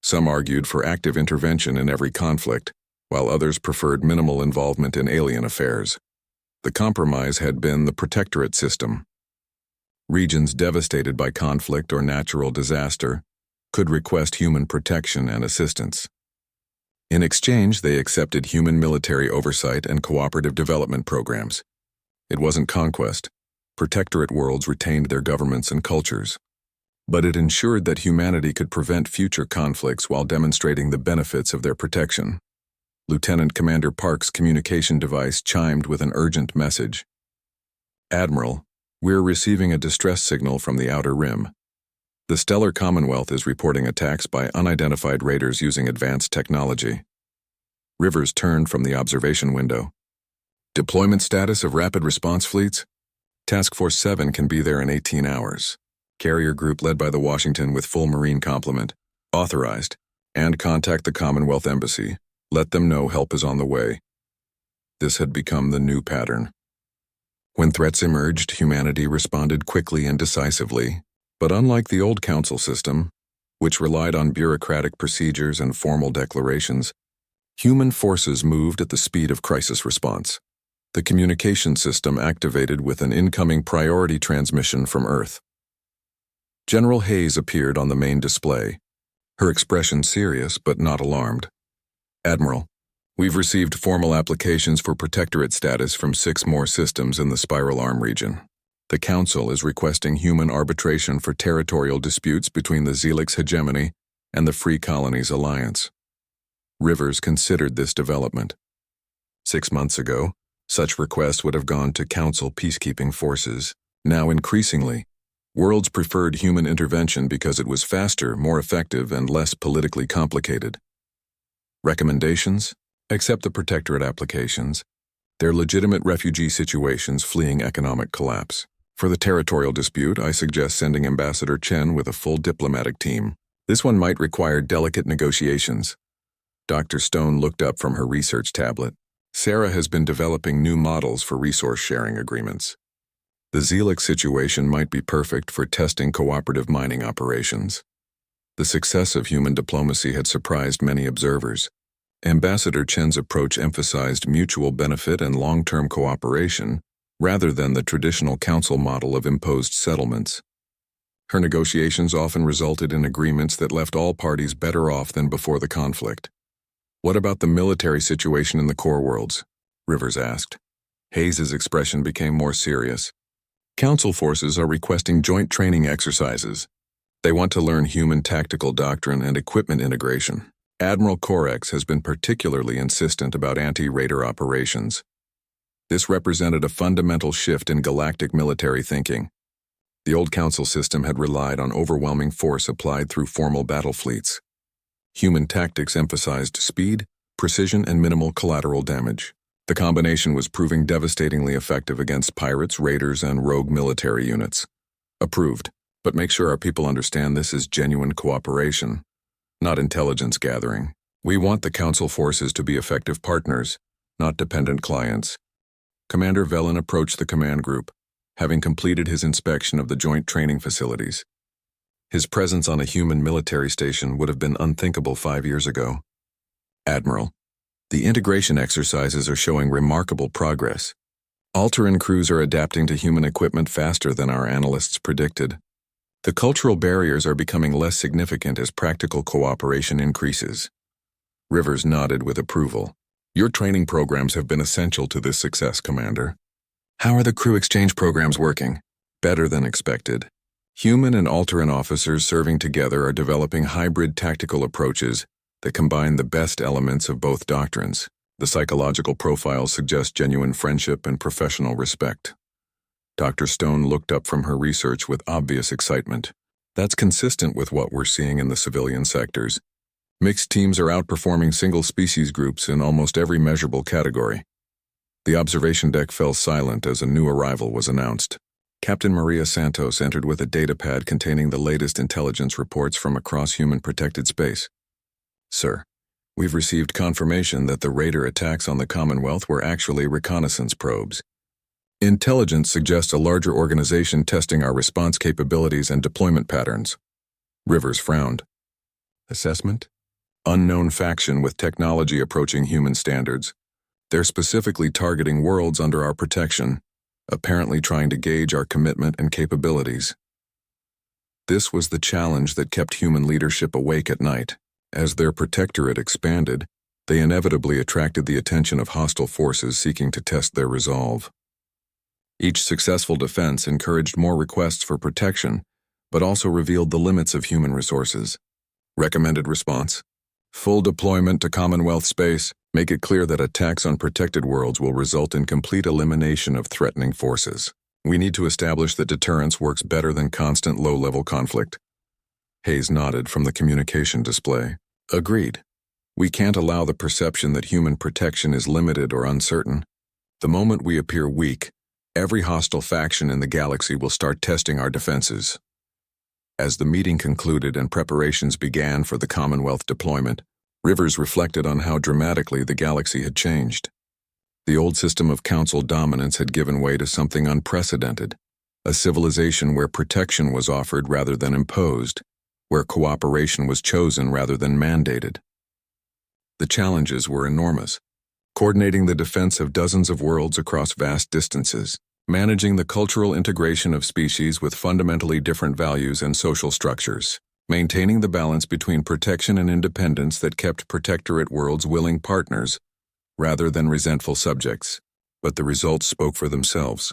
Some argued for active intervention in every conflict, while others preferred minimal involvement in alien affairs. The compromise had been the protectorate system. Regions devastated by conflict or natural disaster could request human protection and assistance. In exchange, they accepted human military oversight and cooperative development programs. It wasn't conquest. Protectorate worlds retained their governments and cultures. But it ensured that humanity could prevent future conflicts while demonstrating the benefits of their protection. Lieutenant Commander Park's communication device chimed with an urgent message. Admiral, we're receiving a distress signal from the Outer Rim. The Stellar Commonwealth is reporting attacks by unidentified raiders using advanced technology. Rivers turned from the observation window. Deployment status of rapid response fleets? Task Force 7 can be there in 18 hours. Carrier group led by the Washington with full Marine complement. Authorized. And contact the Commonwealth Embassy. Let them know help is on the way. This had become the new pattern. When threats emerged, humanity responded quickly and decisively. But unlike the old council system, which relied on bureaucratic procedures and formal declarations, human forces moved at the speed of crisis response. The communication system activated with an incoming priority transmission from Earth. General Hayes appeared on the main display, her expression serious but not alarmed. Admiral, we've received formal applications for protectorate status from 6 more systems in the Spiral Arm region. The Council is requesting human arbitration for territorial disputes between the Zelix hegemony and the Free Colonies Alliance. Rivers considered this development. 6 months ago, such requests would have gone to Council peacekeeping forces. Now increasingly, worlds preferred human intervention because it was faster, more effective, and less politically complicated. Recommendations? Accept the protectorate applications. They're legitimate refugee situations fleeing economic collapse. For the territorial dispute, I suggest sending Ambassador Chen with a full diplomatic team. This one might require delicate negotiations. Dr. Stone looked up from her research tablet. Sarah has been developing new models for resource-sharing agreements. The Zelix situation might be perfect for testing cooperative mining operations. The success of human diplomacy had surprised many observers. Ambassador Chen's approach emphasized mutual benefit and long-term cooperation, rather than the traditional council model of imposed settlements. Her negotiations often resulted in agreements that left all parties better off than before the conflict. What about the military situation in the core worlds? Rivers asked. Hayes's expression became more serious. Council forces are requesting joint training exercises. They want to learn human tactical doctrine and equipment integration. Admiral Corex has been particularly insistent about anti-raider operations. This represented a fundamental shift in galactic military thinking. The old council system had relied on overwhelming force applied through formal battle fleets. Human tactics emphasized speed, precision, and minimal collateral damage. The combination was proving devastatingly effective against pirates, raiders, and rogue military units. Approved, but make sure our people understand this is genuine cooperation, not intelligence gathering. We want the council forces to be effective partners, not dependent clients. Commander Velen approached the command group, having completed his inspection of the joint training facilities. His presence on a human military station would have been unthinkable 5 years ago. Admiral, the integration exercises are showing remarkable progress. Alteran crews are adapting to human equipment faster than our analysts predicted. The cultural barriers are becoming less significant as practical cooperation increases. Rivers nodded with approval. Your training programs have been essential to this success, Commander. How are the crew exchange programs working? Better than expected. Human and Alteran officers serving together are developing hybrid tactical approaches that combine the best elements of both doctrines. The psychological profiles suggest genuine friendship and professional respect. Dr. Stone looked up from her research with obvious excitement. That's consistent with what we're seeing in the civilian sectors. Mixed teams are outperforming single-species groups in almost every measurable category. The observation deck fell silent as a new arrival was announced. Captain Maria Santos entered with a datapad containing the latest intelligence reports from across human-protected space. Sir, we've received confirmation that the raider attacks on the Commonwealth were actually reconnaissance probes. Intelligence suggests a larger organization testing our response capabilities and deployment patterns. Rivers frowned. Assessment? Unknown faction with technology approaching human standards. They're specifically targeting worlds under our protection, apparently trying to gauge our commitment and capabilities. This was the challenge that kept human leadership awake at night. As their protectorate expanded, They inevitably attracted the attention of hostile forces seeking to test their resolve. Each successful defense encouraged more requests for protection, but also revealed the limits of human resources. Recommended response: full deployment to Commonwealth space. Make it clear that attacks on protected worlds will result in complete elimination of threatening forces. We need to establish that deterrence works better than constant low-level conflict. Hayes nodded from the communication display. Agreed. We can't allow the perception that human protection is limited or uncertain. The moment we appear weak, every hostile faction in the galaxy will start testing our defenses. As the meeting concluded and preparations began for the Commonwealth deployment, Rivers reflected on how dramatically the galaxy had changed. The old system of council dominance had given way to something unprecedented, a civilization where protection was offered rather than imposed, where cooperation was chosen rather than mandated. The challenges were enormous: coordinating the defense of dozens of worlds across vast distances, managing the cultural integration of species with fundamentally different values and social structures, maintaining the balance between protection and independence that kept protectorate worlds willing partners rather than resentful subjects. But the results spoke for themselves.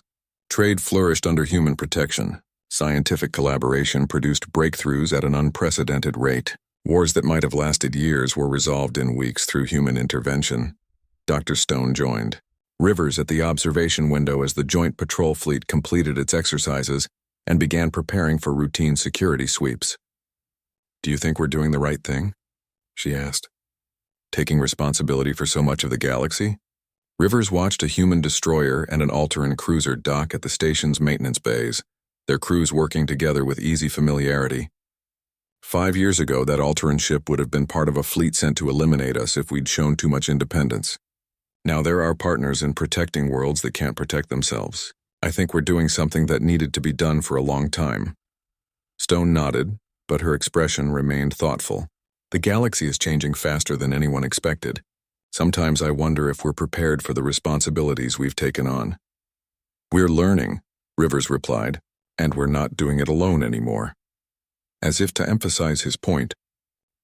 Trade flourished under human protection. Scientific collaboration produced breakthroughs at an unprecedented rate. Wars that might have lasted years were resolved in weeks through human intervention. Dr. Stone joined Rivers at the observation window as the joint patrol fleet completed its exercises and began preparing for routine security sweeps. "Do you think we're doing the right thing?" she asked. "Taking responsibility for so much of the galaxy?" Rivers watched a human destroyer and an Alteran cruiser dock at the station's maintenance bays, their crews working together with easy familiarity. 5 years ago, that Alteran ship would have been part of a fleet sent to eliminate us if we'd shown too much independence. Now they're our partners in protecting worlds that can't protect themselves. I think we're doing something that needed to be done for a long time. Stone nodded, but her expression remained thoughtful. The galaxy is changing faster than anyone expected. Sometimes I wonder if we're prepared for the responsibilities we've taken on. "We're learning," Rivers replied, "and we're not doing it alone anymore." As if to emphasize his point,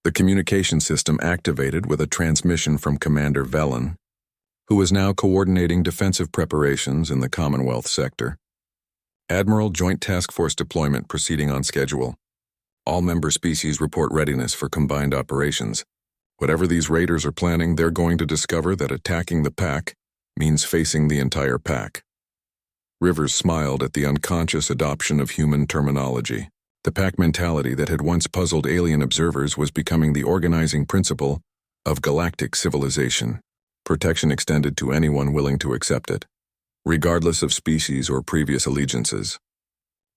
the communication system activated with a transmission from Commander Velen, who was now coordinating defensive preparations in the Commonwealth sector. "Admiral, Joint Task Force deployment proceeding on schedule. All member species report readiness for combined operations. Whatever these raiders are planning, they're going to discover that attacking the pack means facing the entire pack." Rivers smiled at the unconscious adoption of human terminology. The pack mentality that had once puzzled alien observers was becoming the organizing principle of galactic civilization. Protection extended to anyone willing to accept it, regardless of species or previous allegiances.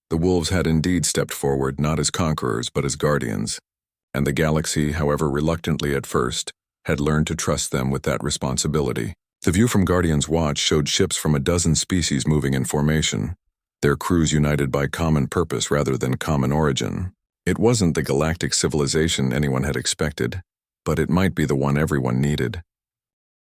The wolves had indeed stepped forward not as conquerors but as guardians, and the galaxy, however reluctantly at first, had learned to trust them with that responsibility. The view from Guardian's Watch showed ships from a dozen species moving in formation, their crews united by common purpose rather than common origin. It wasn't the galactic civilization anyone had expected, but it might be the one everyone needed.